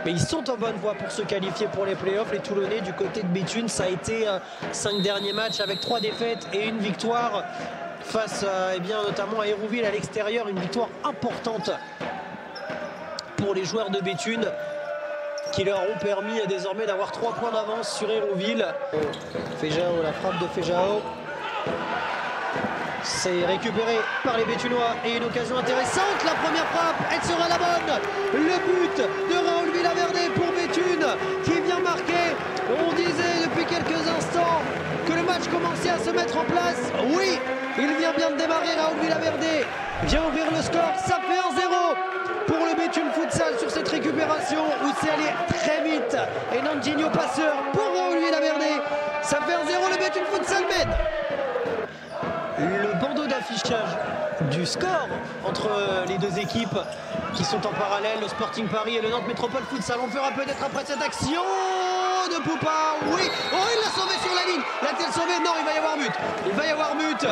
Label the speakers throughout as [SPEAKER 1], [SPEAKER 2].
[SPEAKER 1] Mais ils sont en bonne voie pour se qualifier pour les playoffs. Les Toulonnais du côté de Béthune, ça a été 5 derniers matchs avec 3 défaites et une victoire face notamment à Hérouville à l'extérieur. Une victoire importante pour les joueurs de Béthune qui leur ont permis désormais d'avoir 3 points d'avance sur Hérouville. Fejao, la frappe de Fejao. C'est récupéré par les Béthunois et une occasion intéressante. La première frappe, elle sera la bonne. Le but de Raoul Villaverde pour Béthune qui vient marquer. On disait depuis quelques instants que le match commençait à se mettre en place. Oui, il vient bien de démarrer. Raoul Villaverde vient ouvrir le score. Ça fait 1-0 pour le Béthune Futsal sur cette récupération où c'est allé très vite. Et Nandinho passeur pour Raoul Villaverde. Ça fait 1-0, le Béthune Futsal mène. Le bandeau d'affichage du score entre les deux équipes qui sont en parallèle, le Sporting Paris et le Nantes Métropole Futsal. On fera peut-être après cette action de Poupa. Oui, oh, il l'a sauvé sur la ligne. L'a-t-il sauvé? Non, il va y avoir but. Il va y avoir but.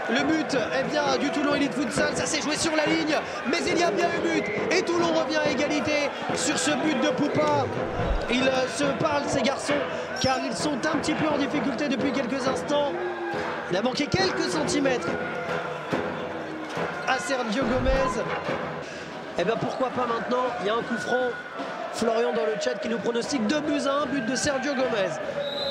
[SPEAKER 1] Le but du Toulon Elite Futsal, ça s'est joué sur la ligne, mais il y a bien eu but. Et Toulon revient à égalité sur ce but de Poupa. Ils se parlent, ces garçons, car ils sont un petit peu en difficulté depuis quelques instants. Il a manqué quelques centimètres à Sergio Gomez. Et bien pourquoi pas maintenant? Il y a un coup franc. Florian dans le chat qui nous pronostique 2-1, but de Sergio Gomez.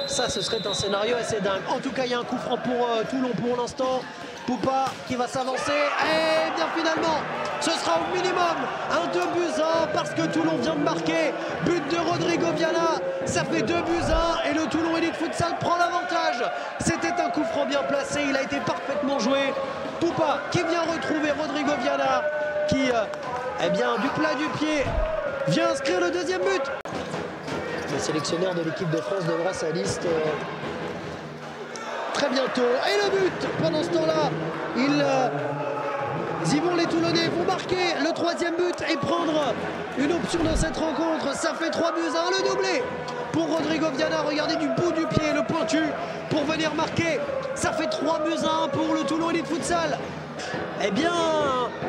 [SPEAKER 1] Ça, ce serait un scénario assez dingue. En tout cas, il y a un coup franc pour Toulon pour l'instant. Poupa qui va s'avancer. Et bien finalement, ce sera au minimum un 2-1 parce que Toulon vient de marquer. But de Rodrigo Viana. Ça fait 2-1 et le Toulon Elite Futsal prend l'avantage. C'était un coup franc bien placé. Il a été parfaitement joué. Poupa qui vient retrouver Rodrigo Viana qui, du plat du pied, vient inscrire le deuxième but. Le sélectionneur de l'équipe de France devra sa liste très bientôt. Et le but, pendant ce temps-là, les Toulonnais vont marquer le 3e but et prendre une option dans cette rencontre. Ça fait 3-1, le doublé pour Rodrigo Viana. Regardez du bout du pied, le pointu pour venir marquer. Ça fait 3-1 pour le Toulon Elite Futsal. Eh bien,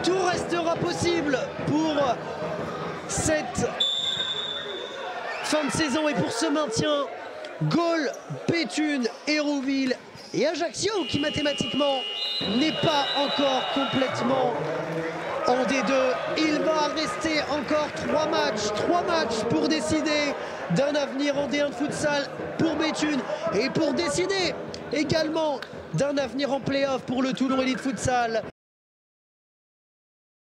[SPEAKER 1] tout restera possible pour cette fin de saison et pour ce maintien. Gaulle, Béthune, Hérouville et Ajaccio qui mathématiquement n'est pas encore complètement en D2. Il va rester encore 3 matchs pour décider d'un avenir en D1 de futsal pour Béthune et pour décider également d'un avenir en play-off pour le Toulon Elite Futsal.